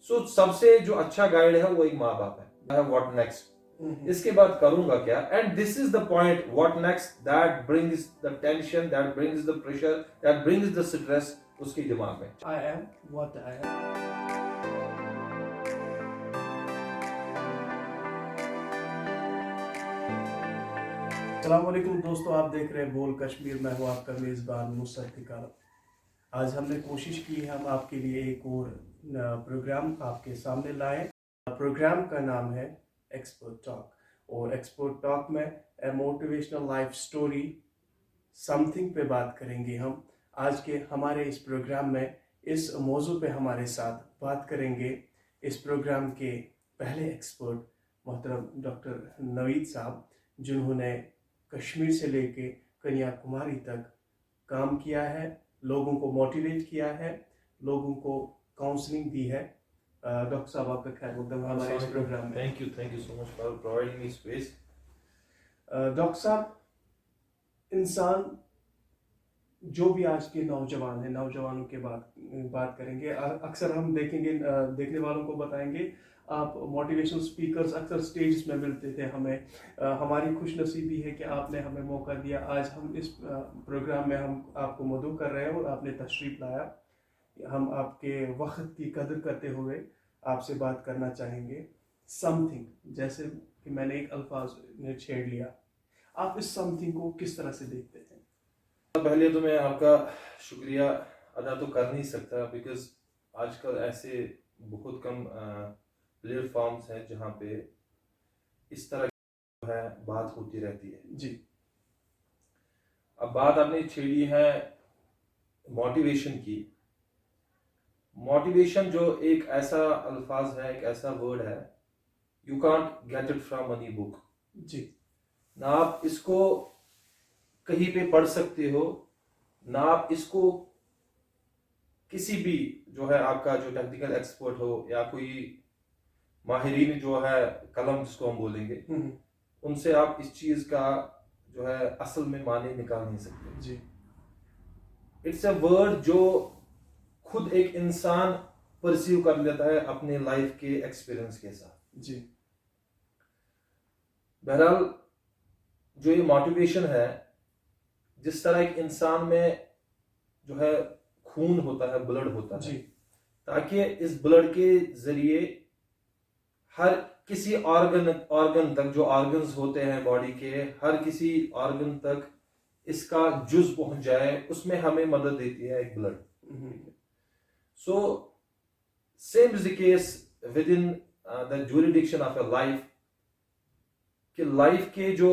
सो सबसे जो अच्छा गाइड है वो एक माँ बाप है। व्हाट नेक्स्ट, इसके बाद करूंगा क्या, and this is the point, what next, that brings the tension, that brings the pressure, that brings the stress उसके दिमाग में। I am what I am. अस्सलाम वालेकुम दोस्तों, आप देख रहे हैं बोल कश्मीर। मैं हूँ आपका मेज़बान नुसरत टिकाला। आज हमने कोशिश की है हम आपके लिए एक और प्रोग्राम आपके सामने लाएं। प्रोग्राम का नाम है एक्सपर्ट टॉक, और एक्सपर्ट टॉक में मोटिवेशनल लाइफ स्टोरी समथिंग पे बात करेंगे हम। आज के हमारे इस प्रोग्राम में इस मौजू पे हमारे साथ बात करेंगे इस प्रोग्राम के पहले एक्सपर्ट मोहतरम डॉक्टर नवीद साहब, जिन्होंने कश्मीर से लेके कन्याकुमारी तक काम किया है, लोगों को मोटिवेट किया है, लोगों को काउंसलिंग दी है। डॉक्टर साहब, आपका खैर मकदम हमारे इस प्रोग्राम में। Thank you so much for providing me space. Doctor साहब, इंसान जो भी आज के नौजवान हैं, नौजवानों के बात करेंगे। अक्सर हम देखेंगे, देखने वालों को बताएंगे, आप मोटिवेशनल स्पीकर्स अक्सर स्टेज में मिलते थे हमें। हमारी खुशनसीबी है कि आपने हमें मौका दिया। आज हम इस प्रोग्राम में हम आपको मदऊ कर रहे हैं और आपने तशरीफ लाया। हम आपके वक्त की कदर करते हुए आपसे बात करना चाहेंगे। समथिंग, जैसे कि मैंने एक अल्फाज ने छेड़ लिया, आप इस समथिंग को किस तरह से देखते हैं? पहले तो मैं आपका शुक्रिया अदा तो कर नहीं सकता, बिकॉज आजकल ऐसे बहुत कम प्लेटफॉर्म्स हैं जहाँ पे इस तरह की है बात होती रहती है जी। अब बात आपने छेड़ी है मोटिवेशन की। मोटिवेशन जो एक ऐसा अल्फाज है, एक ऐसा वर्ड है, you can't get it from any book. जी। ना आप इसको कहीं पे पढ़ सकते हो, ना आप इसको किसी भी जो है आपका जो टेक्निकल एक्सपर्ट हो या कोई माहिरीन जो है कलम जिसको हम बोलेंगे, उनसे आप इस चीज का जो है असल में माने निकाल नहीं सकते। जी। इट्स अ वर्ड जो खुद एक इंसान परसीव कर लेता है अपने लाइफ के एक्सपीरियंस के साथ। जी। बहरहाल जो ये मोटिवेशन है, जिस तरह एक इंसान में जो है खून होता है, ब्लड होता है, ताकि इस ब्लड के जरिए हर किसी ऑर्गन तक, जो ऑर्गन्स होते हैं बॉडी के, हर किसी ऑर्गन तक इसका जुज पहुंच जाए, उसमें हमें मदद देती है एक blood. So same is the case with in the jurisdiction of a life, कि लाइफ के जो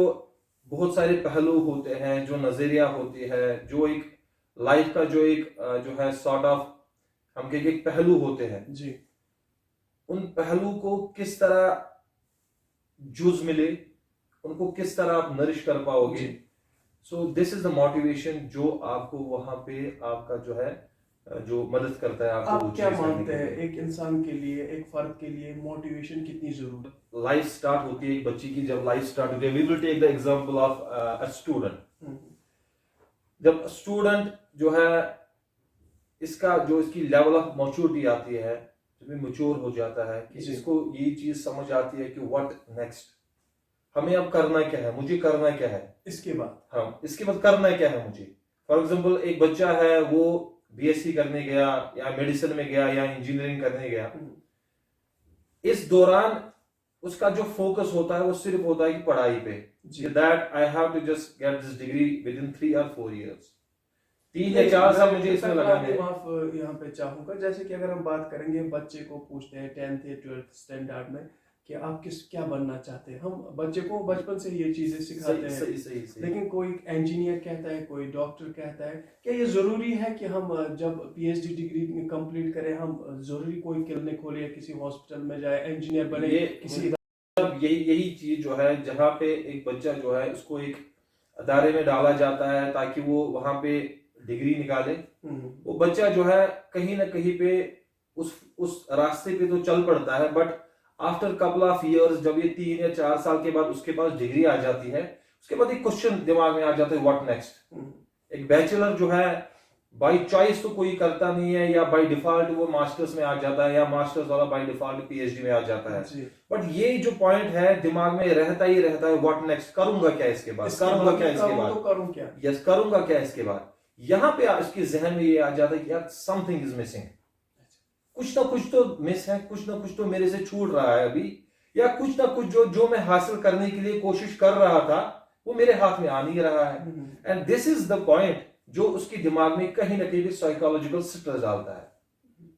बहुत सारे पहलू होते हैं, जो नजरिया होती है, जो एक लाइफ का जो एक जो है सॉर्ट ऑफ हम कहेंगे पहलू होते हैं जी। उन पहलू को किस तरह जूस मिले, उनको किस तरह आप नरिश कर पाओगे। So this is the motivation जो आपको वहां पे आपका जो है जो मदद करता है आपको। आप क्या मानते हैं एक इंसान के लिए, एक फर्द के लिए मोटिवेशन कितनी जरूरत है? लाइफ स्टार्ट होती है एक बच्ची की, जब लाइफ स्टार्ट होती है, we will take the example of a student. जब स्टूडेंट जो है इसका जो इसकी लेवल ऑफ मैच्योरिटी आती है, जब ये मैच्योर हो जाता है कि इसको ये चीज समझ आती है कि व्हाट नेक्स्ट, हमें अब करना क्या है, मुझे करना क्या है इसके बाद, हाँ इसके बाद करना क्या है मुझे। फॉर एग्जांपल एक बच्चा है, वो बीएससी करने गया या मेडिसिन में गया या इंजीनियरिंग करने गया, इस दौरान उसका जो फोकस होता है वो सिर्फ होता है कि पढ़ाई पे, that I have to just get this degree within 3 or 4 years, 3 या 4 साल मुझे इसमें लगाने हैं। माफ यहाँ पे चाहूंगा, जैसे कि अगर हम बात करेंगे, बच्चे को पूछते हैं 10th या 12th स्टैंडर्ड में कि आप क्या बनना चाहते हैं, हम बच्चे को बचपन से ये चीजें सिखाते हैं। सही। लेकिन कोई इंजीनियर कहता है, कोई डॉक्टर कहता है। क्या ये जरूरी है कि हम जब पीएचडी डिग्री कंप्लीट करें, हम जरूरी कोई क्लिनिक खोले, किसी हॉस्पिटल में जाए, इंजीनियर बने, किसी यही चीज जो है, जहाँ पे एक बच्चा जो है उसको एक अदारे में डाला जाता है ताकि वो वहां पे डिग्री निकाले, वो बच्चा जो है कहीं ना कहीं पे उस रास्ते पे तो चल पड़ता है, but after couple of years, जब ये 3 या 4 साल के बाद उसके पास डिग्री आ जाती है, उसके बाद एक क्वेश्चन दिमाग में आ जाता है, व्हाट नेक्स्ट। एक बैचलर जो है बाय चॉइस तो कोई करता नहीं है, या बाय डिफॉल्ट वो मास्टर्स में आ जाता है, या मास्टर्स वाला बाय डिफॉल्ट पीएचडी में आ जाता है। बट ये जो पॉइंट है दिमाग में रहता ही रहता है, व्हाट नेक्स्ट, करूंगा क्या इसके बाद, करूंगा क्या इसके बाद, तो करूं क्या, यस करूंगा क्या इसके बाद। यहाँ पे इसके जहन में ये आ जाता है कि यार समथिंग इज मिसिंग, कुछ ना कुछ तो मिस है, कुछ ना कुछ तो मेरे से छूट रहा है अभी, या कुछ ना कुछ जो मैं हासिल करने के लिए कोशिश कर रहा था वो मेरे हाथ में आ नहीं रहा है। And this is the point जो उसके दिमाग में कहीं ना कहीं साइकोलॉजिकल स्ट्रेस डालता है,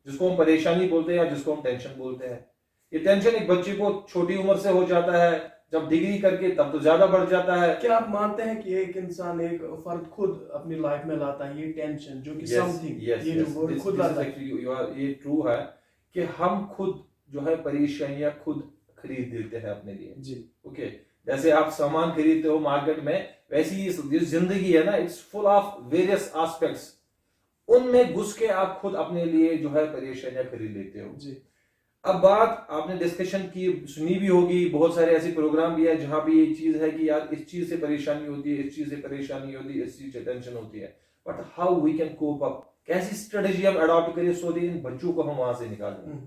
जिसको हम परेशानी बोलते हैं या जिसको हम टेंशन बोलते हैं। ये टेंशन एक बच्चे को छोटी उम्र से हो जाता है, जब डिग्री करके तब तो ज्यादा बढ़ जाता है। क्या आप मानते हैं कि एक इंसान, एक फर्द खुद अपनी लाइफ में लाता है ये टेंशन, जो कि समथिंग, ये जो वर्ड खुद लाता है, ये ट्रू है कि हम खुद जो है परेशानियां खुद खरीद लेते हैं अपने लिए जी। ओके, जैसे आप सामान खरीदते हो मार्केट में, वैसी ये जिंदगी है ना, it's full of various aspects, उनमें घुस के आप खुद अपने लिए जो है परेशानियां खरीद लेते हो जी। अब बात आपने डिस्कशन की, सुनी भी होगी, बहुत सारे ऐसे प्रोग्राम भी है जहां पे ये चीज है कि यार इस चीज से परेशानी होती है, इस चीज से परेशानी होती है, इस चीज से टेंशन होती है, but how we can cope up, कैसी स्ट्रेटेजी हम अडॉप्ट करें सो दैट इन बच्चों को हम वहां से निकालें।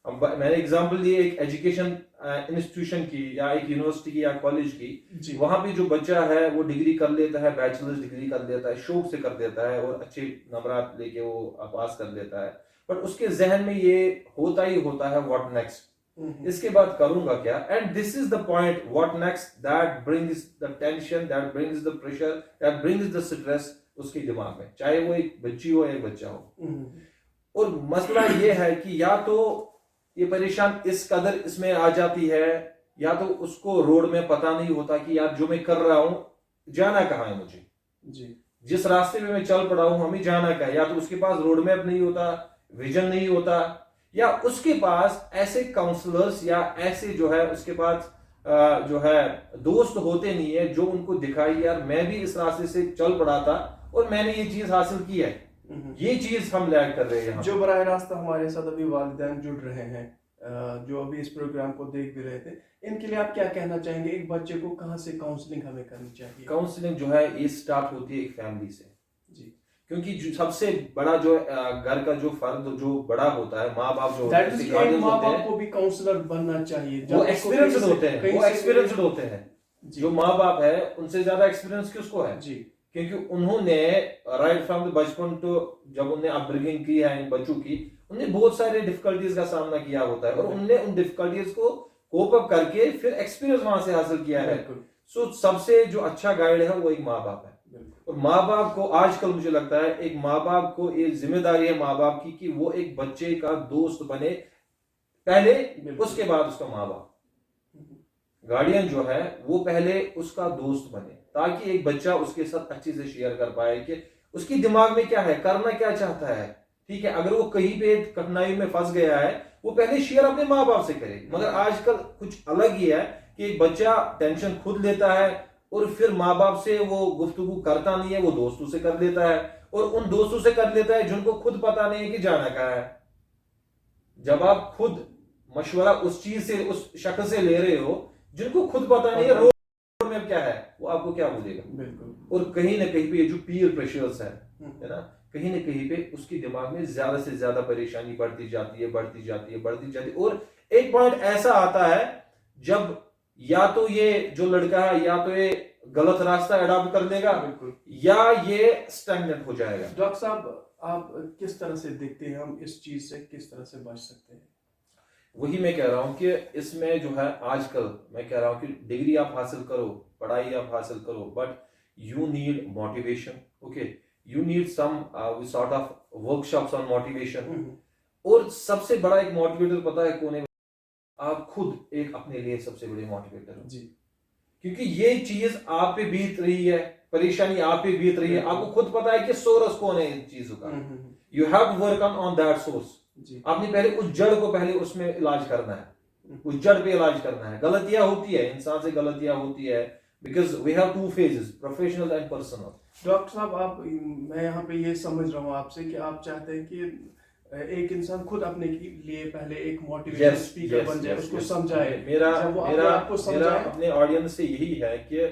अब मैंने एग्जांपल दिए एक एजुकेशन इंस्टीट्यूशन की, या एक यूनिवर्सिटी की, या कॉलेज की। वहां पे जो बच्चा है वो डिग्री कर लेता है, बैचलर्स डिग्री कर लेता है, शौक से कर देता है और अच्छे नंबरात लेके वो पास कर लेता है, बट उसके जहन में ये होता ही होता है व्हाट नेक्स्ट, इसके बाद करूंगा क्या। And this is the point, what next, that brings the tension, that brings the pressure, that brings the stress उसके दिमाग में, चाहे वो एक बच्ची हो या एक बच्चा हो। और मसला ये है कि या तो ये परेशान इस कदर इसमें आ जाती है, या तो उसको रोड में पता नहीं होता कि यार जो मैं कर रहा हूं जाना कहाँ है मुझे जी, जिस रास्ते में मैं चल पड़ा हूं हमें जाना क्या है, या तो उसके पास रोड मैप नहीं होता, विजन नहीं होता, या उसके पास ऐसे काउंसलर्स या ऐसे जो है उसके पास जो है दोस्त होते नहीं है जो उनको दिखाई यार मैं भी इस रास्ते से चल पड़ा था और मैंने ये चीज हासिल की है। ये चीज हम लैग कर रहे हैं यहाँ। जो बराह रास्त हमारे साथ अभी वालिदैन जुड़ रहे हैं, जो अभी इस प्रोग्राम को देख भी रहे थे, इनके लिए आप क्या कहना चाहेंगे? एक बच्चे को कहाँ से काउंसलिंग हमें करनी चाहिए? काउंसलिंग जो है ये स्टार्ट होती है एक फैमिली से जी, क्योंकि सबसे बड़ा जो घर का जो फर्द जो बड़ा होता है, माँ बाप जो माँ बाप को भी काउंसलर बनना चाहिए, वो एक्सपीरियंस्ड होते हैं, वो एक्सपीरियंस्ड होते हैं। जो माँ बाप है उनसे ज्यादा एक्सपीरियंस किसको है जी, क्योंकि उन्होंने राइट फ्रॉम द बचपन तो जब उन्हें अपब्रिंगिंग की है इन बच्चों की, उन्हें बहुत सारे डिफिकल्टीज का सामना किया होता है और उनने उन डिफिकल्टीज को कोप अप करके फिर एक्सपीरियंस वहां से हासिल किया है। सो सबसे जो अच्छा गाइड है वो एक माँ बाप है। और माँ बाप को आजकल मुझे लगता है एक माँ बाप को एक जिम्मेदारी है माँ बाप की कि वो एक बच्चे का दोस्त बने पहले, उसके बाद उसका माँ बाप गार्डियन जो है वो पहले उसका दोस्त बने, ताकि एक बच्चा उसके साथ अच्छे से शेयर कर पाए कि उसकी दिमाग में क्या है, करना क्या चाहता है। ठीक है, अगर वो कहीं पे कठिनाई में फंस गया है वो पहले शेयर अपने माँ बाप से करे। मगर आजकल कुछ अलग ही है कि एक बच्चा टेंशन खुद लेता है और फिर माँ बाप से वो गुफ्तगू करता नहीं है, वो दोस्तों से कर लेता है और उन दोस्तों से कर लेता है जिनको खुद पता नहीं है कि जाना क्या है। जब आप खुद मशवरा उस चीज से उस शख्स से ले रहे हो जिनको खुद पता नहीं है रोड में क्या है, वो आपको क्या बोलेगा। बिल्कुल। और कहीं ना कहीं पे ये जो पीयर प्रेशर्स है ना, कहीं ना कहीं पे उसके दिमाग में ज्यादा से ज्यादा परेशानी बढ़ती जाती है, बढ़ती जाती है, बढ़ती जाती है। और एक पॉइंट ऐसा आता है जब या तो ये जो लड़का है या तो ये गलत रास्ता अडॉप्ट कर लेगा या ये स्टैग्नेंट हो जाएगा। डॉक्टर साहब, आप किस तरह से देखते हैं हम इस चीज से किस तरह से बच सकते हैं? वही मैं कह रहा हूं कि इसमें जो है आजकल मैं कह रहा हूं कि डिग्री आप हासिल करो, पढ़ाई आप हासिल करो, but you need motivation. Okay, you need some sort of workshops on motivation. और सबसे बड़ा एक मोटिवेटर पता है कौन है? आप खुद एक अपने लिए सबसे बड़े मोटिवेटर हो जी, क्योंकि ये चीज आप पे बीत रही है, परेशानी आप पे बीत रही है, आपको खुद पता है कि सोर्स कौन है इन चीजों का। You have to work on that source. आपने पहले उस जड़ को पहले उसमें इलाज करना है, उस जड़ पे इलाज करना है। गलतियां होती है, इंसान से गलतियां होती है, because we have two phases, professional and personal. Doctor साहब, आप मैं यहाँ पे ये समझ रहा हूँ आपसे कि आप चाहते हैं कि एक इंसान खुद अपने लिए पहले एक मोटिवेशन स्पीकर बन जाए, उसको समझाए। मेरा अपने ऑडियंस से यही है कि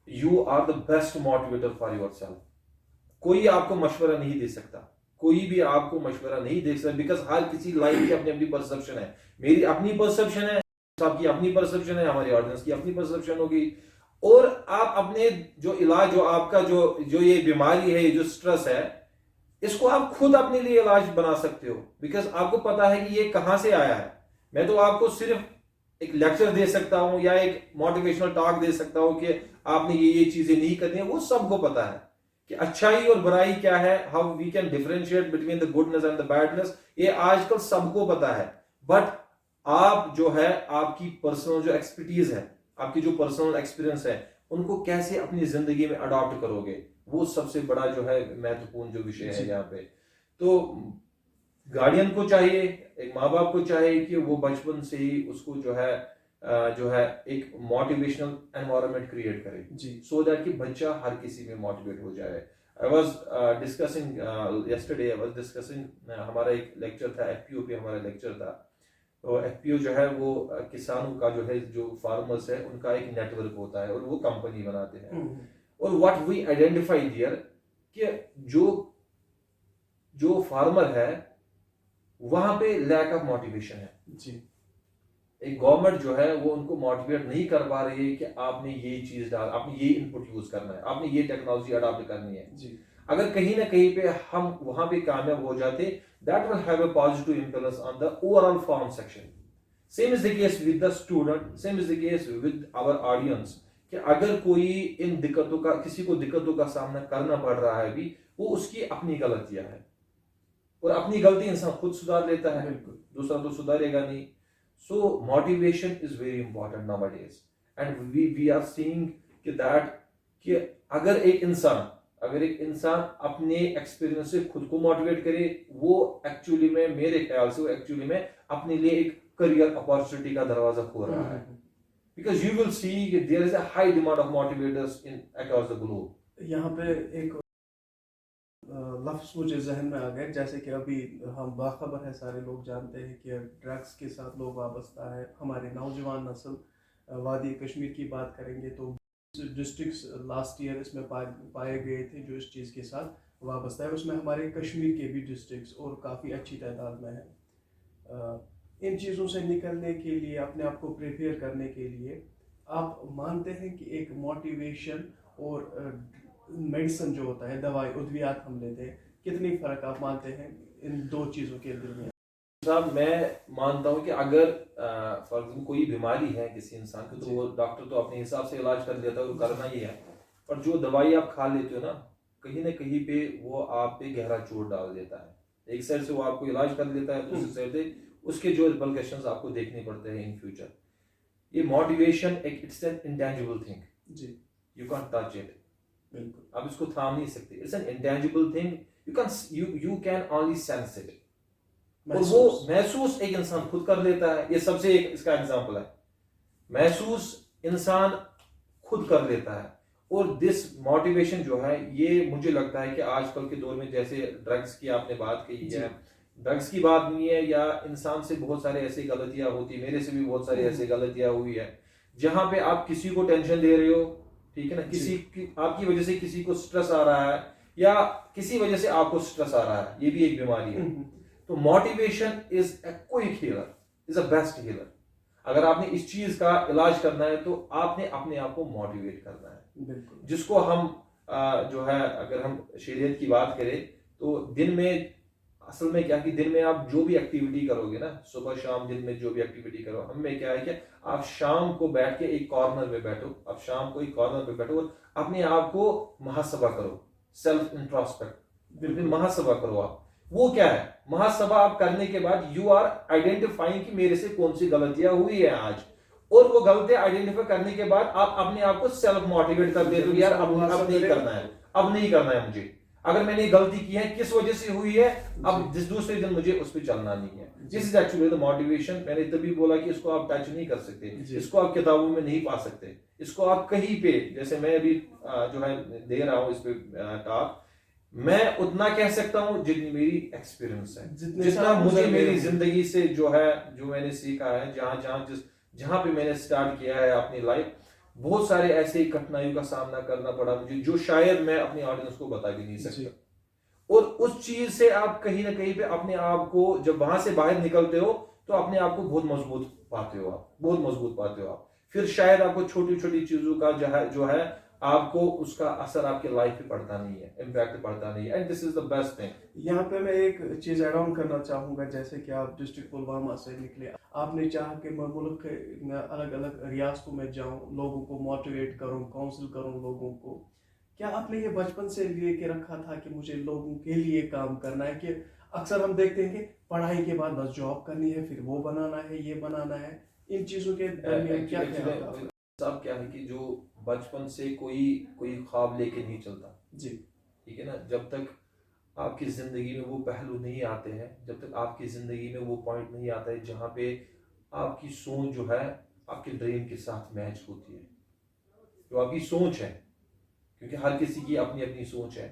you are the best motivator for yourself. कोई आपको मशवरा नहीं दे सकता, कोई भी आपको मशवरा नहीं दे सकता, बिकॉज हर किसी लाइफ की अपनी अपनी परसेप्शन है। मेरी अपनी परसेप्शन है, आपकी अपनी परसेप्शन है, हमारी ऑडियंस की अपनी परसेप्शन होगी। और आप अपने जो इलाज, जो आपका जो ये बीमारी है, जो स्ट्रेस है, इसको आप खुद अपने लिए इलाज बना सकते हो, बिकॉज आपको पता है कि ये कहां से आया है। मैं तो आपको सिर्फ एक लेक्चर दे सकता हूं या एक मोटिवेशनल टॉक दे सकता हूं कि आपने ये चीजें नहीं करनी है, वो सबको पता है कि अच्छाई और बुराई क्या है, how we can differentiate between the goodness and the badness, ये आजकल सबको पता है। बट आप जो है, आपकी पर्सनल जो एक्सपर्टीज है, आपकी जो पर्सनल एक्सपीरियंस है, उनको कैसे अपनी जिंदगी में अडॉप्ट करोगे, वो सबसे बड़ा जो है महत्वपूर्ण जो विषय है यहाँ पे। तो गार्डियन को चाहिए, एक माँ बाप को चाहिए कि वो बचपन से ही उसको जो है एक मोटिवेशनल एनवायरनमेंट क्रिएट करे, सो दैट कि बच्चा हर किसी में मोटिवेट हो जाए। I was discussing yesterday, I was discussing, हमारा एक लेक्चर था, एफपीओ पे हमारा लेक्चर था। तो एफपीओ जो है वो किसानों का जो है, जो फार्मर्स है, उनका एक नेटवर्क होता है और वो कंपनी बनाते हैं। और व्हाट वी आइडेंटिफाई हियर कि जो फार्मर है वहां पे लैक ऑफ मोटिवेशन है जी। एक गवर्नमेंट जो है वो उनको मोटिवेट नहीं कर पा रही है कि आपने ये चीज डाल, आपने ये इनपुट यूज करना है, आपने ये टेक्नोलॉजी अडॉप्ट करनी है जी। अगर कहीं ना कहीं पे हम वहां पे कामयाब हो जाते, that will have a positive influence on the overall farm section. Same is the case with the student, same is the case with our audience, कि अगर कोई इन दिक्कतों का, किसी को दिक्कतों का सामना करना पड़ रहा है भी, वो उसकी अपनी गलतियां है, और अपनी गलती इंसान खुद सुधार लेता है, दूसरा तो सुधारेगा नहीं। So motivation is very important nowadays, and we are seeing कि अगर एक इंसान अपने एक्सपीरियंस से खुद को मोटिवेट करे, वो एक्चुअली में, मेरे ख्याल से वो एक्चुअली में अपने लिए एक करियर अपॉर्चुनिटी का दरवाजा खोल रहा है, बिकॉज यू विल सी कि there is a high demand of motivators in across the globe. यहाँ पे एक लफ्ज़ मुझे जहन में आ गए, जैसे कि अभी हम बाखबर है, सारे लोग जानते हैं कि ड्रग्स के साथ लोग वाबस्ता है। हमारे नौजवान नस्ल, वादी कश्मीर की बात करेंगे तो डिस्ट्रिक्ट्स लास्ट ईयर इसमें पाए गए थे जो इस चीज़ के साथ वाबस्ता है। उसमें हमारे कश्मीर के भी डिस्ट्रिक्ट्स और काफ़ी अच्छी तादाद में है। इन चीज़ों से निकलने के लिए, अपने आप को प्रिपेयर करने के लिए, आप मानते हैं कि एक मोटिवेशन और मेडिसिन जो होता है, दवाई उद्वियात हम लेते हैं, कितनी फ़र्क आप मानते हैं इन दो चीज़ों के दरमियान? साहब, मैं मानता हूं कि अगर फॉर एग्जाम्पल कोई बीमारी है किसी इंसान को, तो वो डॉक्टर तो अपने हिसाब से इलाज कर लेता है, वो करना ही है। पर जो दवाई आप खा लेते हो ना कहीं पे वो आप पे गहरा चोट डाल देता है। एक साइड से वो आपको इलाज कर लेता है, दूसरी साइड से उसके जो रिपरकशंस आपको देखने पड़ते हैं इन फ्यूचर। ये मोटिवेशन एक, इट्स एन इंटेंजिबल थिंग जी, यू कांट टच इट, बिल्कुल आप इसको थाम नहीं सकते। It's an intangible thing, you can only sense it, और वो महसूस एक इंसान खुद कर लेता है। ये सबसे एक इसका एग्जांपल है, महसूस इंसान खुद कर लेता है। और दिस मोटिवेशन जो है, ये मुझे लगता है कि आजकल के दौर में, जैसे ड्रग्स की आपने बात कही है, ड्रग्स की बात नहीं है, या इंसान से बहुत सारे ऐसी गलतियां होती है, मेरे से भी बहुत सारी ऐसी गलतियां हुई है, जहां पे आप किसी को टेंशन दे रहे हो, ठीक है ना, किसी की आपकी वजह से किसी को स्ट्रेस आ रहा है, या किसी वजह से आपको स्ट्रेस आ रहा है, ये भी एक बीमारी है। तो motivation is a quick healer, is a best healer. अगर आपने इस चीज का इलाज करना है तो आपने अपने आप को मोटिवेट करना है, जिसको हम जो है, अगर हम शरीयत की बात करें तो दिन में, असल में क्या कि दिन में आप जो भी एक्टिविटी करोगे ना, सुबह शाम दिन में जो भी एक्टिविटी करो, हमें क्या है कि आप शाम को बैठ के एक कॉर्नर में बैठो, आप शाम को एक कॉर्नर में बैठो और अपने आप को मुहासबा करो, सेल्फ इंट्रोस्पेक्ट, मुहासबा करो। आप वो क्या है, मुहासबा आप करने के बाद यू आर आइडेंटिफाइंग कि मेरे से कौन सी गलतियां हुई है आज, और वो गलतियां आइडेंटिफाई करने के बाद आप अपने आप को सेल्फ मोटिवेट कर देते हो, यार अब नहीं करना है, अब नहीं करना है मुझे। अगर मैंने गलती की है, किस वजह से हुई है, अब जिस दूसरे दिन मुझे उस पर चलना नहीं है। This is actually the motivation. मैंने तभी बोला कि इसको आप टच नहीं कर सकते, इसको आप किताबों में नहीं पा सकते, इसको आप कहीं पे, जैसे मैं अभी जो है दे रहा हूँ इस पे टॉक, मैं उतना कह सकता हूँ जितनी मेरी एक्सपीरियंस है, जितना मुझे मेरी जिंदगी से जो है, जो मैंने सीखा है, जहां पे मैंने स्टार्ट किया है अपनी लाइफ, बहुत सारे ऐसे कठिनाइयों का सामना करना पड़ा मुझे जो शायद मैं अपनी ऑडियंस को बता भी नहीं सकता। और उस चीज से आप कहीं ना कहीं पे अपने आप को जब वहां से बाहर निकलते हो तो अपने आप को बहुत मजबूत पाते हो, आप बहुत मजबूत पाते हो आप। फिर शायद आपको छोटी छोटी चीजों का जो है आपको उसका असर आपके लाइफ पे पड़ता नहीं है, इम्पैक्ट पड़ता नहीं है। And this is the best thing. यहाँ पे मैं एक चीज ऐड ऑन करना चाहूंगा, जैसे कि आप डिस्ट्रिक्ट पुलवामा से निकले, आपने चाहा कि मैं मुल्क के अलग अलग रियासतों में जाऊं, लोगों को मोटिवेट करूं, काउंसिल करूं लोगों को। क्या आपने ये बचपन से लिए के रखा था कि मुझे लोगों के लिए काम करना है? कि अक्सर हम देखते हैं कि पढ़ाई के बाद बस जॉब करनी है, फिर वो बनाना है, ये बनाना है, इन चीजों के दरमियान क्या क्या था? सब क्या है कि जो बचपन से कोई कोई ख्वाब लेके नहीं चलता जी, ठीक है ना, जब तक आपकी जिंदगी में वो पहलू नहीं आते हैं, जब तक आपकी जिंदगी में वो पॉइंट नहीं आता है जहाँ पे आपकी सोच जो है आपके ड्रीम के साथ मैच होती है, जो आपकी सोच है, क्योंकि हर किसी की अपनी अपनी सोच है,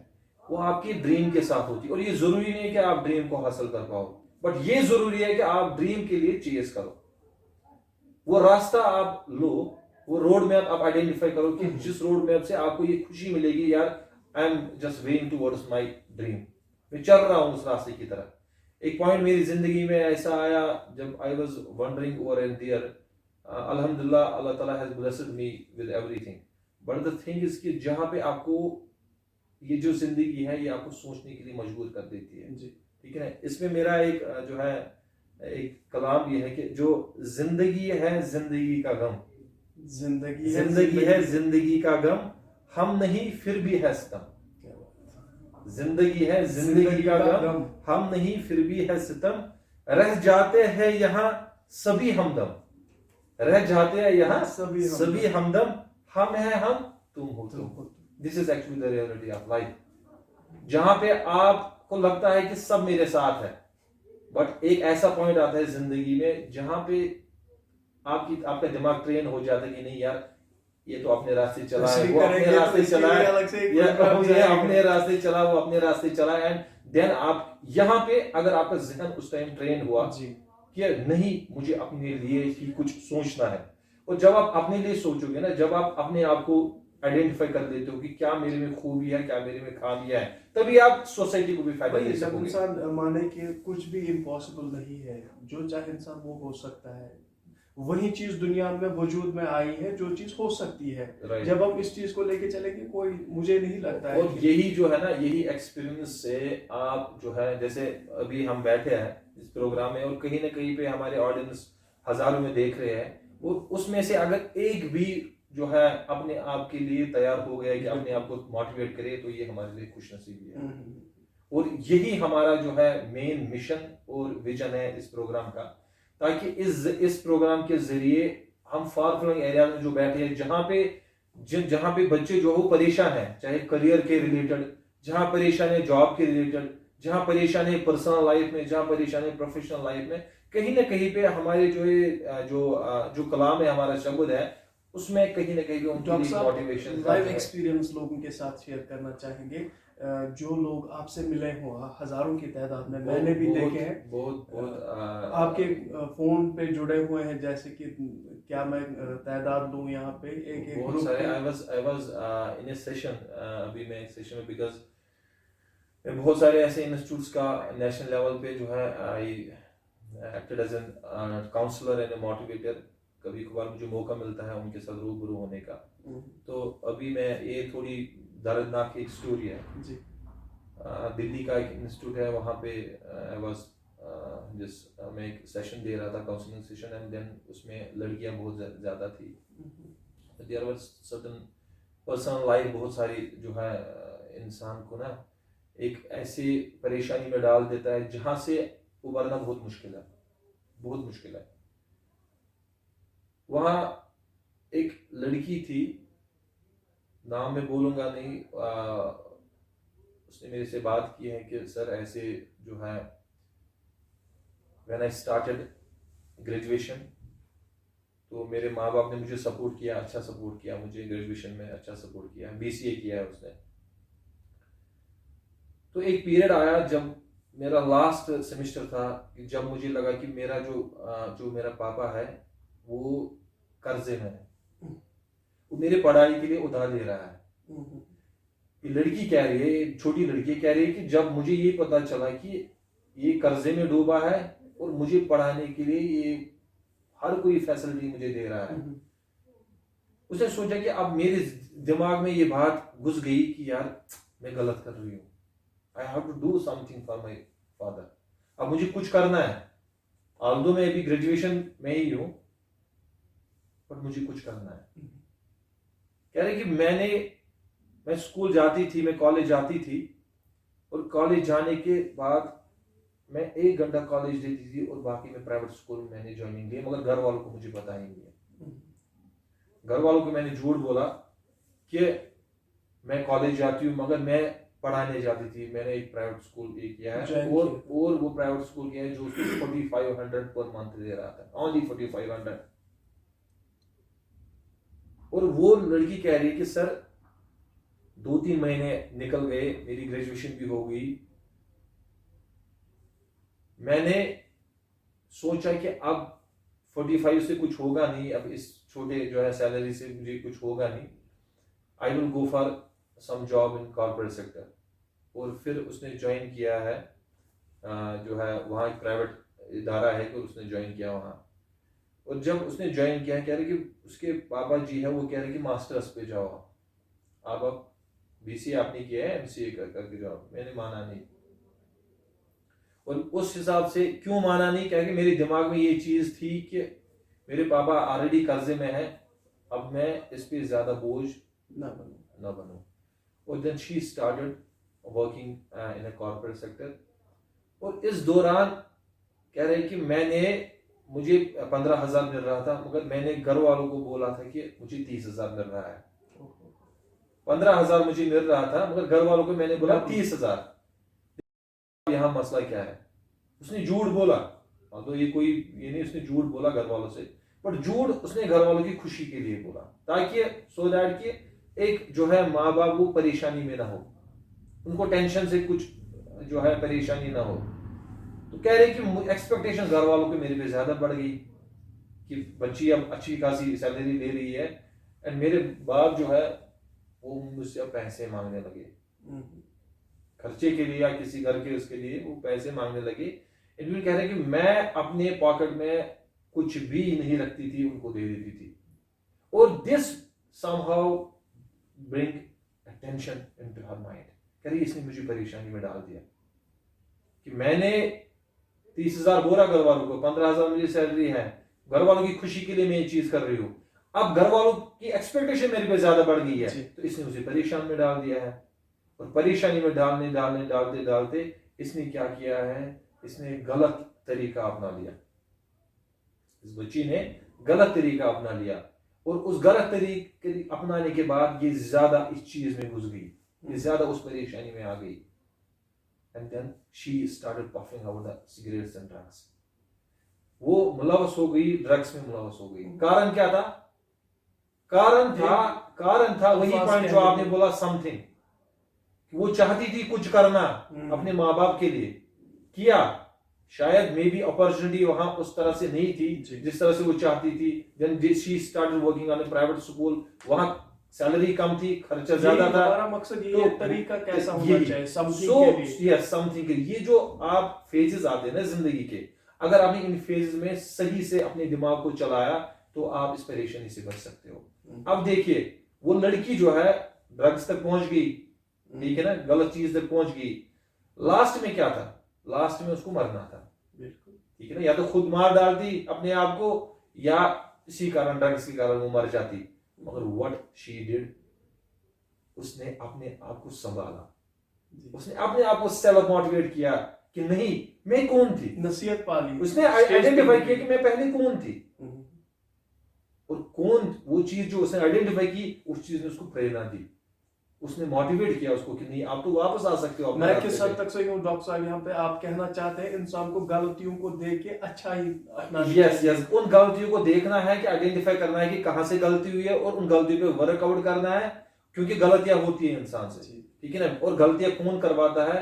वो आपकी ड्रीम के साथ होती है। और ये जरूरी नहीं है कि आप ड्रीम को हासिल कर पाओ, बट ये जरूरी है कि आप ड्रीम के लिए चेस करो, वो रास्ता आप लो, वो रोड मैप आप आइडेंटिफाई करो कि जिस रोड मैप से आपको ये खुशी मिलेगी, यार I am just weighing towards my dream, मैं चल रहा हूं उस रास्ते की तरफ। एक पॉइंट मेरी जिंदगी में ऐसा आया जब I was wondering over and there, अल्हम्दुलिल्लाह अल्लाह ताला has blessed me with everything, but the thing is कि जहां पे आपको ये जो जिंदगी है ये आपको सोचने के लिए मजबूर कर देती है जी, ठीक है। इसमें मेरा एक जो है एक कलाम ये है कि जो जिंदगी है जिंदगी का गम, जिंदगी है जिंदगी का गम, हम नहीं फिर भी है सितम। जिंदगी है जिंदगी का गम, हम नहीं फिर भी है सितम, रह जाते हैं यहाँ सभी हमदम, रह जाते हैं यहाँ सभी हमदम, हम है हम तुम हो तुम। This is actually the reality of life, जहां पे आपको लगता है कि सब मेरे साथ है, बट एक ऐसा पॉइंट आता है जिंदगी में जहां पे आपका दिमाग ट्रेन हो जाता है कि नहीं यार ये तो अपने रास्ते चला है, वो अपने रास्ते चला है, ये अपने रास्ते चला, वो अपने रास्ते चला, एंड देन आप यहाँ पे अगर आपका जहन उस टाइम ट्रेन हुआ कि नहीं मुझे अपने लिए ही कुछ सोचना है, और जब आप अपने लिए सोचोगे ना, जब आप अपने आप को आइडेंटिफाई कर लेते हो कि क्या मेरे में खूबी है, क्या मेरे में खामियां है, तभी आप सोसाइटी को भी फायदा दे सकोगे। इंसान माने कि कुछ भी इम्पॉसिबल नहीं है, जो चाहे इंसान वो हो सकता है, वही चीज दुनिया में वजूद में आई है जो चीज हो सकती है। जब हम इस चीज को लेके चलेंगे, कोई मुझे नहीं लगता है। और यही जो है ना, यही एक्सपीरियंस से आप जो है, जैसे अभी हम बैठे हैं इस प्रोग्राम में और कहीं ना कहीं पे हमारे ऑडियंस हजारों में देख रहे हैं, वो उसमें से अगर एक भी जो है अपने आप के लिए तैयार हो गया कि अपने आप को मोटिवेट करे, तो ये हमारे लिए खुशनसीबी है। और यही हमारा जो है मेन मिशन और विजन है इस प्रोग्राम का, ताकि इस प्रोग्राम के जरिए हम फार फ्लंग एरिया में जो बैठे हैं, जहां पे बच्चे जो हो परेशान है, चाहे करियर के रिलेटेड, जहां परेशान है जॉब के रिलेटेड, जहां परेशान है पर्सनल लाइफ में, जहां परेशान है प्रोफेशनल लाइफ में, कहीं ना कहीं पे हमारे जो कलाम है, हमारा शब्द है, उसमें कहीं ना कहीं उनकी मोटिवेशन लाइव एक्सपीरियंस लोगों के साथ शेयर करना चाहेंगे, जो लोग आपसे मिले हो हजारों की तादाद में, मैंने भी देखे हैं, बहुत आपके फोन पे जुड़े हुए हैं, जैसे कि क्या मैं तादाद दूं यहाँ पे, एक बहुत सारे। I was in a session, अभी मैं एक सेशन में, बिकॉज बहुत सारे ऐसे इंस्टीट्यूट्स का नेशनल लेवल पे जो है I acted as an counsellor and a motivator, कभी कभार मुझे मौका मिलता है उनके साथ रूबरू होने का। तो अभी मैं ये थोड़ी दर्दनाक एक स्टोरी है जी। दिल्ली का एक इंस्टीट्यूट है, वहाँ पे आई वाज मैं एक सेशन दे रहा था, काउंसलिंग सेशन, एंड देन उसमें लड़कियां बहुत ज़्यादा थी। There was certain personal life, बहुत सारी जो है इंसान को ना एक ऐसी परेशानी में डाल देता है जहाँ से उबरना बहुत मुश्किल है, बहुत मुश्किल है। वहाँ एक लड़की थी, नाम मैं बोलूँगा नहीं, उसने मेरे से बात की है कि सर ऐसे जो है व्हेन आई स्टार्टेड ग्रेजुएशन, तो मेरे माँ बाप ने मुझे सपोर्ट किया, अच्छा सपोर्ट किया, मुझे ग्रेजुएशन में अच्छा सपोर्ट किया, BCA किया है उसने। तो एक पीरियड आया जब मेरा लास्ट सेमेस्टर था, जब मुझे लगा कि मेरा जो मेरा पापा है वो कर्जे में है, वो मेरे पढ़ाई के लिए उधार ले रहा है। हम्म, ये लड़की कह रही है, छोटी लड़की कह रही है कि जब मुझे ये पता चला कि ये कर्जे में डूबा है और मुझे पढ़ाने के लिए ये हर कोई फैसिलिटी मुझे दे रहा है, उसने सोचा कि अब मेरे दिमाग में ये बात घुस गई कि यार मैं गलत कर रही हूँ, I have to do something for my father. अब मुझे कुछ करना है, ऑल्दो मैं अभी ग्रेजुएशन में ही हूँ, बट मुझे कुछ करना है। कह रहे कि मैं स्कूल जाती थी, मैं कॉलेज जाती थी, और कॉलेज जाने के बाद मैं 1 घंटा कॉलेज देती थी और बाकी मैं प्राइवेट स्कूल में मैंने ज्वाइनिंग ली, मगर घर वालों को मुझे पता ही नहीं है। घर वालों को मैंने झूठ बोला कि मैं कॉलेज जाती हूँ, मगर मैं पढ़ाने जाती थी। मैंने एक प्राइवेट स्कूल किया है, और वो प्राइवेट स्कूल किया है जो उसको 4500 पर मंथ दे रहा था, ओनली 4500। और वो लड़की कह रही है कि सर 2-3 महीने निकल गए, मेरी ग्रेजुएशन भी हो गई, मैंने सोचा कि अब 45 से कुछ होगा नहीं, अब इस छोटे जो है सैलरी से मुझे कुछ होगा नहीं, I will go for some job in corporate sector. और फिर उसने ज्वाइन किया है, जो है वहाँ एक प्राइवेट इदारा है कि उसने ज्वाइन किया वहाँ। और जब उसने ज्वाइन किया, कह रहे कि उसके पापा जी है वो कह रहे कि मास्टर्स पे जाओ, आप बीसीए आपने किया है, एमसीए करके जाओ। मैंने माना नहीं, और उस हिसाब से क्यों माना नहीं, क्या कि मेरे दिमाग में ये चीज थी कि मेरे पापा ऑलरेडी कर्जे में है, अब मैं इस पे ज्यादा बोझ ना बनूं। और then she started working in a corporate sector. और इस दौरान कह रहे कि मुझे 15,000 मिल रहा था, मगर मैंने घर वालों को बोला था कि मुझे 30,000 मिल रहा है। 15,000 मुझे मिल रहा था, मगर घर वालों को मैंने बोला 30,000। यहाँ मसला क्या है, उसने झूठ बोला, तो ये नहीं, उसने झूठ बोला घर वालों से, बट झूठ उसने घर वालों की खुशी के लिए बोला, ताकि सो दैट कि एक जो है माँ बाप वो परेशानी में ना हो, उनको टेंशन से कुछ जो है परेशानी ना हो। तो कह रहे कि एक्सपेक्टेशन घर वालों की मेरे पे ज्यादा बढ़ गई कि बच्ची अब अच्छी खासी सैलरी ले रही है, एंड मेरे बाप जो है वो मुझसे पैसे मांगने लगे खर्चे के लिए या किसी घर के उसके लिए, वो पैसे मांगने लगे। इनमें कह रहे कि मैं अपने पॉकेट में कुछ भी नहीं रखती थी, उनको दे देती थी। और this somehow bring tension into her mind. कह रही इसने मुझे परेशानी में डाल दिया कि मैंने 30,000 बोला घर वालों को, 15,000 मुझे सैलरी है, घर वालों की खुशी के लिए मैं ये चीज कर रही हूँ, अब घर वालों की एक्सपेक्टेशन मेरे पे ज्यादा बढ़ गई है, तो इसने मुझे परेशान में डाल दिया है। और परेशानी में डालते इसने क्या किया है, इसने गलत तरीका अपना लिया। इस बच्ची ने गलत तरीका अपना लिया, और उस गलत तरीके अपनाने के बाद ये ज्यादा इस चीज में घुस गई, ये ज्यादा उस परेशानी में आ गई। And then she started puffing out the cigarettes and drugs. वो मुलवस हो गई, ड्रग्स में मुलवस हो गई। कारण क्या था? कारण था वही पॉइंट जो आपने बोला, समथिंग। वो चाहती थी कुछ करना अपने माँ बाप के लिए, किया, शायद मे बी अपॉर्चुनिटी वहां उस तरह से नहीं थी जिस तरह से वो चाहती थी। Then she started working on a private school, वहां सैलरी कम थी, खर्चा ज्यादा था। हमारा मकसद ये है, तरीका कैसा होना चाहिए समथिंग के लिए। ये जो आप फेजेस आते हैं ना जिंदगी के, अगर आपने इन फेजेस में सही से अपने दिमाग को चलाया तो आप इस परेशानी से बच सकते हो। अब देखिए, वो लड़की जो है ड्रग्स तक पहुंच गई, ठीक है ना, गलत चीज तक पहुंच गई। लास्ट में क्या था? लास्ट में उसको मरना था, ठीक है ना, या तो खुद मार डालती अपने आप को, या इसी कारण, ड्रग्स के कारण वो मर जाती। मगर व्हाट शी डिड, उसने अपने आप को संभाला, उसने अपने आप को सेल्फ मोटिवेट किया कि नहीं, मैं कौन थी, नसीहत पाली, उसने आइडेंटिफाई किया कि मैं पहले कौन थी, और कौन वो चीज जो उसने आइडेंटिफाई की, उस चीज ने उसको प्रेरणा दी, उसने मोटिवेट किया उसको कि नहीं, आप तो वापस आ सकते हो। मैं किस हद तक सही हूँ डॉक्टर साहब, यहाँ पे आप कहना चाहते हैं इंसान को गलतियों को देख के अच्छा ही अपना, यस, उन गलतियों को देखना है कि आइडेंटिफाई करना है कि कहां से गलती हुई है, और उन गलतियों पे वर्कआउट करना है, क्योंकि गलतियां होती है इंसान से, ठीक है ना। और गलतियां कौन करवाता है?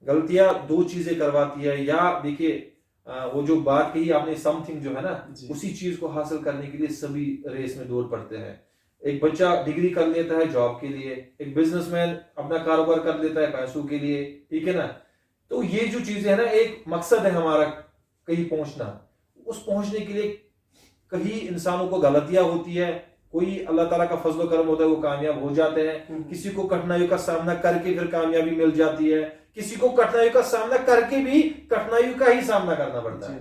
गलतियां 2 चीजें करवाती है, या देखिए वो जो बात कही आपने, समथिंग जो है ना, उसी चीज को हासिल करने के लिए सभी रेस में दौड़ पड़ते हैं। एक बच्चा डिग्री कर लेता है जॉब के लिए, एक बिजनेसमैन अपना कारोबार कर लेता है पैसों के लिए, ठीक है ना। तो ये जो चीजें है ना, एक मकसद है हमारा कहीं पहुंचना। उस पहुंचने के लिए कहीं इंसानों को गलतियां होती है, कोई अल्लाह ताला का फजल करम होता है, वो कामयाब हो जाते हैं। किसी को कठिनाइयों का सामना करके फिर कामयाबी मिल जाती है, किसी को कठिनाइयों का सामना करके भी कठिनाइयों का ही सामना करना पड़ता है।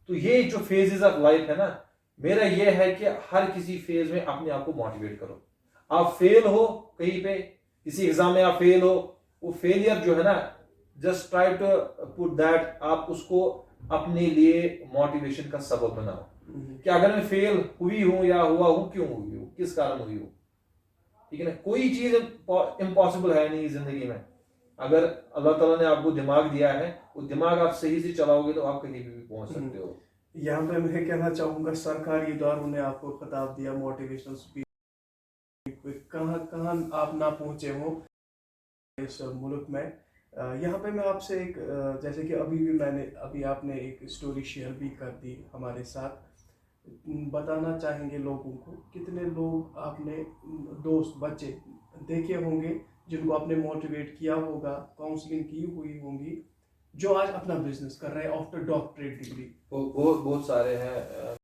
तो ये जो फेजेस ऑफ लाइफ है ना, मेरा ये है कि हर किसी फेज में अपने आप को मोटिवेट करो। आप फेल हो कहीं पे, किसी एग्जाम में आप फेल हो, वो फेलियर जो है ना, just try to put that, आप उसको अपने लिए मोटिवेशन का सबब बनाओ कि अगर मैं फेल हुई हूं या हुआ हूं, क्यों हुई हूं, किस कारण हुई हूं, ठीक है ना। कोई चीज इम्पॉसिबल है नहीं जिंदगी में। अगर अल्लाह ताला ने आपको दिमाग दिया है, वो दिमाग आप सही से चलाओगे तो आप कहीं भी पहुंच सकते हो। यहाँ पे मैं कहना चाहूंगा, सरकारी इदारों ने आपको खिताब दिया मोटिवेशनल स्पीच, कहाँ कहाँ आप ना पहुंचे हो इस मुल्क में। यहाँ पे मैं आपसे एक जैसे कि अभी आपने एक स्टोरी शेयर भी कर दी हमारे साथ, बताना चाहेंगे लोगों को, कितने लोग आपने दोस्त बच्चे देखे होंगे जिनको आपने मोटिवेट किया होगा, काउंसलिंग की हुई होंगी, जो आज अपना बिजनेस कर रहे हैं आफ्टर डॉक्टरेट डिग्री? बहुत सारे हैं।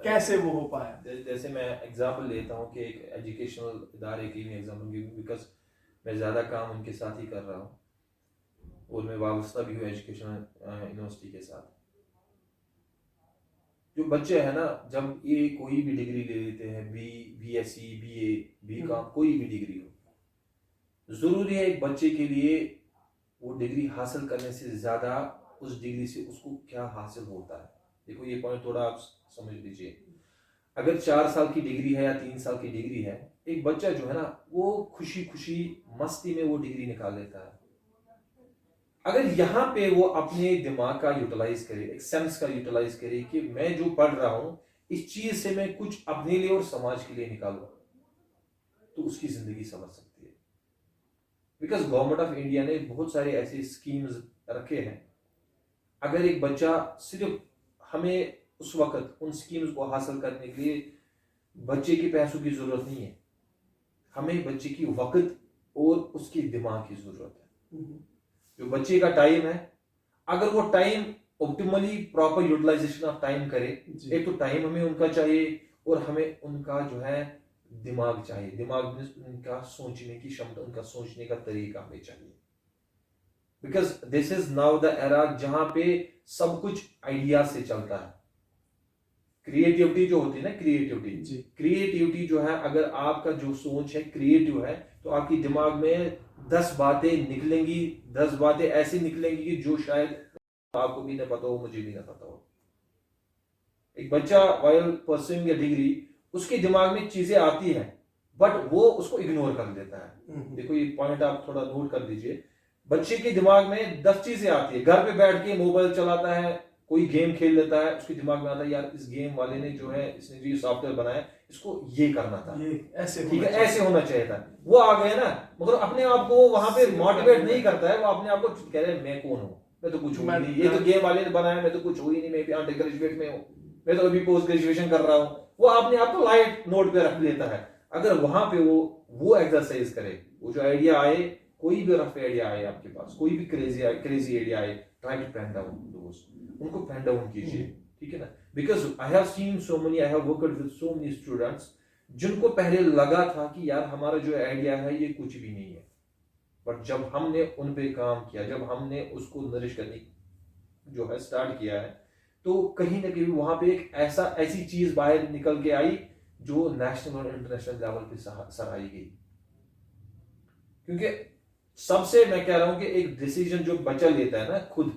कैसे वो हो पाया? जैसे मैं एग्जांपल लेता हूँ कि एक एजुकेशनल इदारे की मैं एग्जांपल गिव, बिकॉज मैं ज़्यादा काम उनके साथ ही कर रहा हूँ और मैं वाबस्ता भी हूँ एजुकेशनल यूनिवर्सिटी के साथ। जो बच्चे हैं ना, जब ये कोई भी डिग्री ले लेते हैं, बीएससी, बीए, बीकॉम, कोई भी डिग्री हो, जरूरी है एक बच्चे के लिए वो डिग्री हासिल करने से ज्यादा उस डिग्री से उसको क्या हासिल होता है। देखो ये पॉइंट थोड़ा आप समझ लीजिए। अगर 4 साल की डिग्री है या 3 साल की डिग्री है, एक बच्चा जो है ना, वो खुशी खुशी मस्ती में वो डिग्री निकाल लेता है। अगर यहाँ पे वो अपने दिमाग का यूटिलाइज करे, एक सेंस का यूटिलाइज करे कि मैं जो पढ़ रहा हूं इस चीज से मैं कुछ अपने लिए और समाज के लिए निकालूं, तो उसकी जिंदगी समझ सकती है। बिकॉज गवर्नमेंट ऑफ इंडिया ने बहुत सारे ऐसे स्कीम्स रखे हैं। अगर एक बच्चा सिर्फ, हमें उस वक्त उन स्कीम्स को हासिल करने के लिए बच्चे के पैसों की जरूरत नहीं है, हमें बच्चे की वक्त और उसके दिमाग की जरूरत है। जो बच्चे का टाइम है, अगर वो time optimally proper utilization of time करे, एक तो टाइम हमें उनका चाहिए और हमें उनका जो है दिमाग चाहिए। दिमाग में उनका सोचने की क्षमता, उनका सोचने का तरीका हमें चाहिए। Because this is now the era जहां पे सब कुछ आइडिया से चलता है। क्रिएटिविटी जो होती है ना, क्रिएटिविटी जो है, अगर आपका जो सोच है क्रिएटिव है, तो आपकी दिमाग में 10 बातें निकलेंगी, 10 बातें ऐसी निकलेंगी कि जो शायद आपको भी ना पता हो, मुझे भी ना पता हो। एक बच्चा वाइल परस्यूइंग अ डिग्री, उसके दिमाग में चीजें आती हैं, बट वो उसको इग्नोर कर देता है। देखो ये पॉइंट आप थोड़ा नोट कर दीजिए। बच्चे के दिमाग में 10 चीजें आती है, घर पे बैठ के मोबाइल चलाता है, कोई गेम खेल लेता है, उसके दिमाग में आता है यार इस गेम वाले ने जो है, इसने जो सॉफ्टवेयर बनाया, इसको ये करना था, ये ऐसे, ठीक है, ऐसे होना चाहिए था। वो आ गया ना, मगर अपने आप को वहां पे मोटिवेट नहीं करता है। वो अपने आप को कह रहे हैं मैं कौन हूँ, मैं तो कुछ हूँ नहीं, ये तो गेम वाले ने बनाया, मैं तो कुछ हुई नहीं, मैं भी अंडर ग्रेजुएट में हूँ, मैं तो अभी पोस्ट ग्रेजुएशन कर रहा हूँ। वो अपने आप को लाइट नोट पे रख लेता है। अगर वहां पे वो एक्सरसाइज करे, वो जो आइडिया आए, कोई भी रफ आइडिया आए आपके पास, कोई भी क्रेजी आइडिया आए, try to pen down those, उनको पेन डाउन कीजिए, ठीक है ना। Because I have seen so many, I have worked with so many students जिनको पहले लगा था कि यार हमारा जो आइडिया है ये कुछ भी नहीं है, बट जब हमने उन पे काम किया, जब हमने उसको नरिश करने जो है स्टार्ट किया है, तो कहीं ना कहीं वहां पे एक ऐसी चीज बाहर निकल के आई जो नेशनल और इंटरनेशनल लेवल पे सराही गई। क्योंकि सबसे मैं कह रहा हूं कि एक डिसीजन जो बच्चा लेता है ना खुद,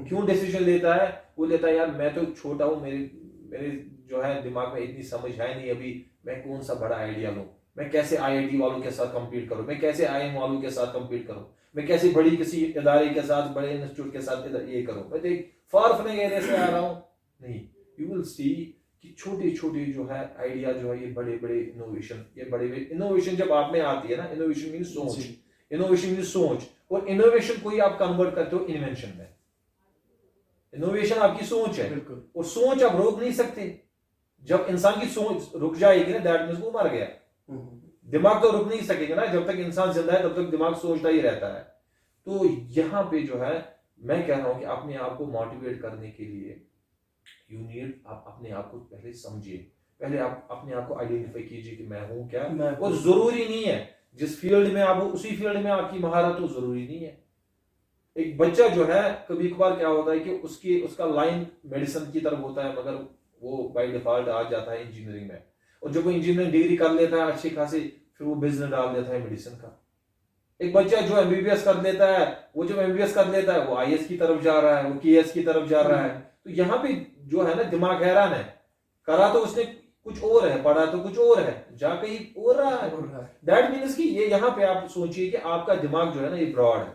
क्यों डिसीजन लेता है, वो लेता है यार मैं तो छोटा हूं, मेरे जो है दिमाग में इतनी समझ है नहीं अभी, मैं कौन सा बड़ा आइडिया लूं, मैं कैसे आईआईटी वालों के साथ कंपीट करूं, मैं कैसे आईएम वालों के साथ कंपीट करूं, मैं कैसे बड़ी किसी इदारे के साथ, बड़े इंस्टीट्यूट के साथ ये करूं, मैं तो एक फार फ्लंग एरिया से आ रहा हूं। नहीं, यू विल सी कि छोटे छोटे जो है आइडिया जो है, ये बड़े बड़े इनोवेशन, ये बड़े बड़े इनोवेशन जब आप में आती है ना, इनोवेशन मीन सोच, इनोवेशन मीन सोच, और इनोवेशन को ही आप कन्वर्ट करते हो इन्वेंशन में। इनोवेशन आपकी सोच है, और सोच आप रोक नहीं सकते। जब इंसान की सोच रुक जाएगी ना, दैट मीन्स वो मर गया। दिमाग तो रुक नहीं सकेगा ना, जब तक इंसान जिंदा है तब तक दिमाग सोचता ही रहता है। तो यहाँ पे जो है मैं कह रहा हूं कि अपने आप को मोटिवेट करने के लिए यू नीड, आप अपने आप को पहले समझिए, पहले आप अपने आप को आइडेंटिफाई कीजिए कि मैं हूं क्या। और जरूरी नहीं है जिस फील्ड में आप हो उसी फील्ड में आपकी महारत हो, जरूरी नहीं है। एक बच्चा जो है कभी कभार क्या होता है कि उसका लाइन मेडिसिन की तरफ होता है, मगर वो बाय डिफॉल्ट आ जाता है इंजीनियरिंग में, और जब वो इंजीनियरिंग डिग्री कर लेता है अच्छी खासी, फिर वो बिजनेस डाल देता है मेडिसिन का। एक बच्चा जो एमबीबीएस कर लेता है, वो जब एमबीबीएस कर लेता है वो आईएएस की तरफ जा रहा है, वो केएस की तरफ जा रहा है। तो यहाँ पे जो है ना दिमाग हैरान है, करा तो उसने कुछ और है, पढ़ा तो कुछ और है, जा कहीं और रहा है। दैट मीन्स कि ये यहाँ पे आप सोचिए कि आपका दिमाग जो है ना ये ब्रॉड है,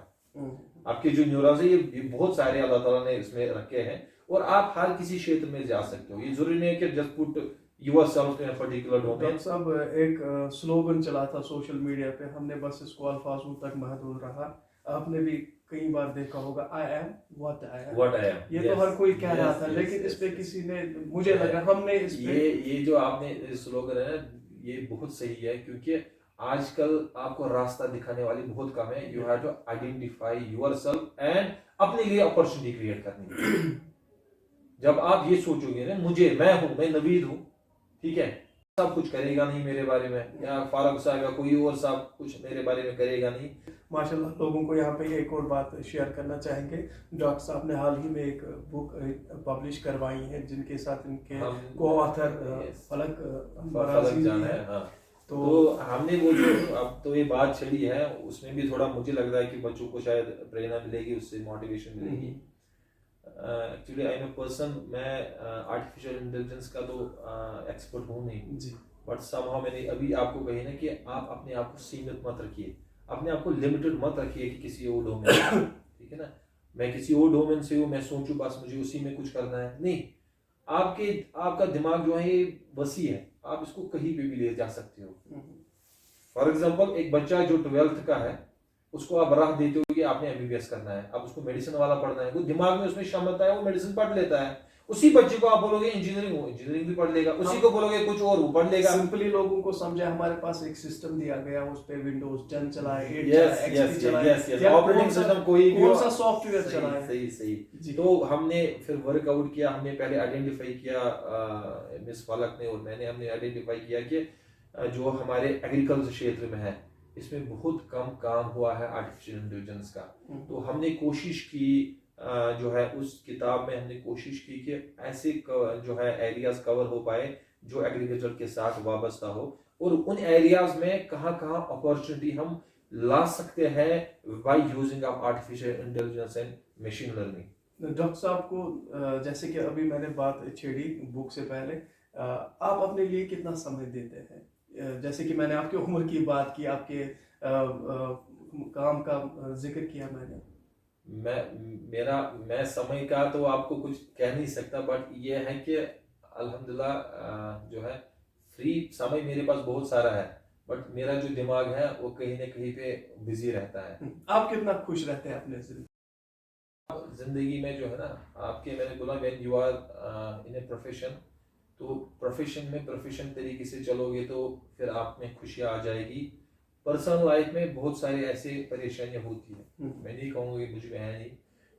आपके जो न्यूरॉन्स है ये बहुत सारे अल्लाह ताला ने इसमें रखे हैं, और आप हर किसी क्षेत्र में जा सकते हो। ये जरूरी नहीं है कि just put yourself in a particular domain। Doctor साहब एक स्लोगन चला था सोशल मीडिया पे, हमने बस इसको अल्फाजों तक महदूद रखा। आपने भी कई बार देखा होगा, I am what I am. ये तो हर कोई कह रहा था, लेकिन इस पे किसी ने, मुझे लगा हमने इस पे ये जो आपने स्लोगन है ये बहुत सही है, क्योंकि आजकल आपको रास्ता दिखाने वाली बहुत कम है। You have to identify yourself and अपने लिए अपॉर्चुनिटी क्रिएट करनी। जब आप ये सोचोगे ना मैं हूं, मैं नवीद हूं, ठीक है, सब कुछ करेगा नहीं मेरे बारे में, या फारूक साहब या कोई और साहब कुछ मेरे बारे में करेगा नहीं। माशाल्लाह, लोगों को यहाँ पे एक और बात शेयर करना चाहेंगे। डॉक्टर साहब ने हाल ही में एक बुक पब्लिश करवाई है, जिनके साथ इनके को ऑथर फलक जाना है। हाँ। तो हमने वो जो अब तो ये बात छड़ी है, उसमें भी थोड़ा मुझे लग रहा है कि बच्चों को शायद प्रेरणा मिलेगी, उससे मोटिवेशन मिलेगी। Actually I am a person, मैं आर्टिफिशियल इंटेलिजेंस का तो एक्सपर्ट हूँ नहीं जी, बट समहाउ मैंने अभी आपको कही ना कि आप अपने आप को सीमित मत रखिए, अपने आप को लिमिटेड मत रखिए कि किसी और डोमेन ठीक है ना, मैं किसी और डोमेन से हूँ, मैं सोचूं बस मुझे उसी में कुछ करना है, नहीं। आपका दिमाग जो है ये वसी है, आप इसको कहीं पे भी ले जा सकते हो। फॉर एग्जाम्पल एक बच्चा जो 12th का है, उसको आप राह देते हो कि आपने एमबीबीएस करना है, अब उसको मेडिसिन वाला पढ़ना है, वो दिमाग में उसमें क्षमता है, वो मेडिसिन पढ़ लेता है। उसी बच्चे को आप बोलोगे इंजीनियरिंग, वो इंजीनियरिंग भी पढ़ लेगा, उसी को बोलोगे कुछ और, वो पढ़ लेगा। सिंपली लोगों को समझे, हमारे पास एक सिस्टम दिया गया, उस पे विंडोज 10 चलाए, 8 चलाए, एक्सपी चलाए, ऑपरेटिंग सिस्टम कोई भी कौन सा सॉफ्टवेयर चलाए। सही। तो हमने फिर वर्कआउट किया, हमने पहले आइडेंटिफाई किया, मिस फालक ने और मैंने, हमने आइडेंटिफाई किया कि जो हमारे एग्रीकल्चर क्षेत्र में है इसमें बहुत कम काम हुआ है आर्टिफिशियल इंटेलिजेंस का। तो हमने कोशिश की, जो है उस किताब में हमने कोशिश की कि ऐसे जो है एरियाज कवर हो पाए जो एग्रीकल्चर के साथ वाबस्ता हो, और उन एरियाज में कहाँ कहाँ अपॉर्चुनिटी हम ला सकते हैं by using of artificial intelligence and machine learning. Doctor साहब को जैसे कि अभी मैंने बात छेड़ी बुक से पहले, आप अपने लिए कितना समय देते हैं? जैसे कि मैंने आपकी उम्र की बात की, आपके काम का जिक्र किया मैंने, मैं समय का तो आपको कुछ कह नहीं सकता, बट ये है कि अल्हम्दुलिल्लाह जो है फ्री समय मेरे पास बहुत सारा है, बट मेरा जो दिमाग है वो कहीं ना कहीं पे बिजी रहता है। आप कितना खुश रहते हैं अपने जिंदगी में जो है ना, आपके मैंने बोला when you are in a profession, तो प्रोफेशन में प्रोफेशन तरीके से चलोगे तो फिर आप में खुशियाँ आ जाएगी। पर्सनल लाइफ में बहुत सारे ऐसे परेशानियां होती है, मैं नहीं कहूँगा कि मुझ में है नहीं,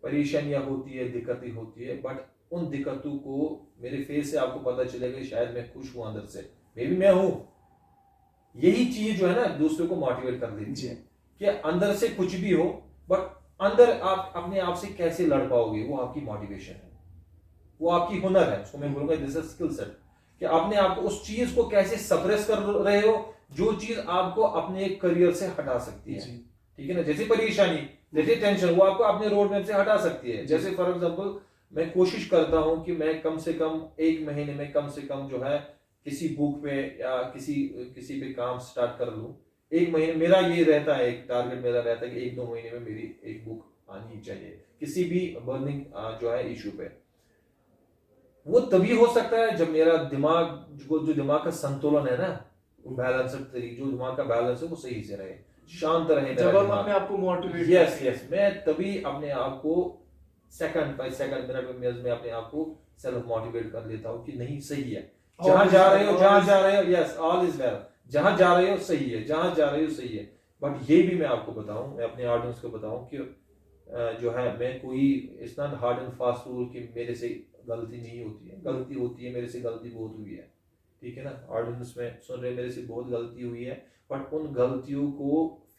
परेशानियां होती है, दिक्कतें होती है, बट उन दिक्कतों को मेरे फेस से आपको पता चलेगा शायद मैं खुश हूँ अंदर से, मे भी मैं हूँ। यही चीज जो है ना दूसरों को मोटिवेट कर देती है कि अंदर से कुछ भी हो, बट अंदर आप अपने आप से कैसे लड़ पाओगे, वो आपकी मोटिवेशन है, वो आपकी हुनर है, उसको मैं बोलूंगा दिस इज स्किल सेट, कि अपने आप को उस चीज को कैसे सप्रेस कर रहे हो जो चीज आपको अपने करियर से हटा सकती है। ठीक है ना, जैसे परेशानी, जैसे टेंशन, वो आपको अपने रोड मैप से हटा सकती है। जैसे फॉर एग्जांपल मैं कोशिश करता हूं कि मैं कम से कम 1 महीने में कम से कम जो है किसी बुक पे या किसी पे काम स्टार्ट कर लूं। 1 महीने मेरा ये रहता है, एक टारगेट मेरा रहता है कि 1-2 महीने में मेरी एक बुक आनी चाहिए किसी भी बर्निंग जो है इशू पे। वो तभी हो सकता है जब मेरा दिमाग, जो दिमाग का संतुलन है ना, बैलेंस्ड तरीके, जो दिमाग का बैलेंस है वो सही से रहे, शांत रहे, जब हम अपने आप को मोटिवेट, यस मैं तभी अपने आप को सेकंड बाय सेकंड, मिनट में अपने आप को सेल्फ मोटिवेट कर लेता हूँ कि नहीं सही है। जहां जा रहे हो, जहां जा रहे हो, यस, ऑल इज वेल, जहां जा रहे हो सही है, जहां जा रहे हो सही है। बट ये भी मैं आपको बताऊं, मैं अपने ऑडियंस को बताऊं कि जो है, मैं कोई it's not hard and fast rule कि मेरे से गलती नहीं होती है, गलती होती है, मेरे से गलती बहुत हुई है, ठीक है ना। ऑडियंस में सुन रहे, मेरे से बहुत गलती हुई है, बट उन गलतियों को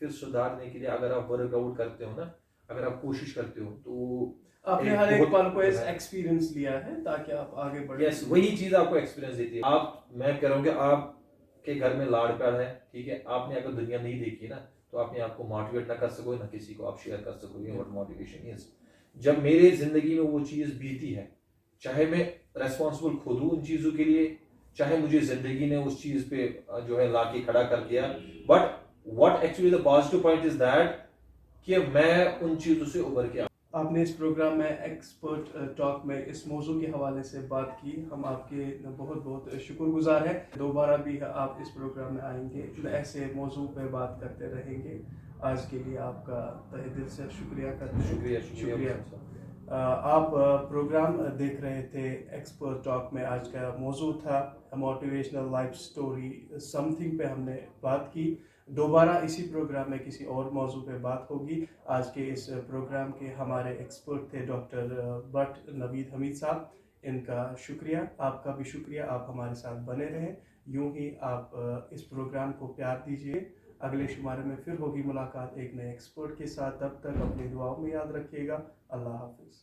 फिर सुधारने के लिए अगर आप वर्कआउट करते हो ना, अगर आप कोशिश करते हो, तो आपने हर एक पल को एक्सपीरियंस लिया है ताकि आप आगे बढ़े। यस, वही चीज आपको एक्सपीरियंस देती है। आप, मैं कह रहा हूँ कि आपके घर में लाड़ प्यार है, ठीक है, आपने अगर दुनिया नहीं देखी ना, तो आपने आपको मोटिवेट ना कर सकोगे, ना किसी को आप शेयर कर सकोगे व्हाट मोटिवेशन इज। जब मेरे जिंदगी में वो चीज बीती है, चाहे मैं रेस्पॉन्सिबल खुद हूँ उन चीजों के लिए, चाहे मुझे जिंदगी ने उस चीज पे जो है लाके खड़ा कर दिया, but what actually the positive point is that कि मैं उन चीजों से उभर के आपने इस प्रोग्राम में एक्सपर्ट टॉक में इस मौजू के हवाले से बात की, हम आपके बहुत बहुत शुक्रगुजार हैं। दोबारा भी आप इस प्रोग्राम में आएंगे, ऐसे मौजू पे बात करते रहेंगे। आज के लिए आपका तहे दिल से शुक्रिया करते हैं। शुक्रिया। आप प्रोग्राम देख रहे थे एक्सपर्ट टॉक में। आज का मौजू था मोटिवेशनल लाइफ स्टोरी समथिंग पे हमने बात की। दोबारा इसी प्रोग्राम में किसी और मौजू पे बात होगी। आज के इस प्रोग्राम के हमारे एक्सपर्ट थे डॉक्टर भट्ट नवीद हमीद साहब। इनका शुक्रिया, आपका भी शुक्रिया, आप हमारे साथ बने रहें। यूं ही आप इस प्रोग्राम को प्यार दीजिए। अगले शुमारे में फिर होगी मुलाकात एक नए एक्सपर्ट के साथ। तब तक अपनी दुआओं में याद रखिएगा। अल्लाह हाफिज़।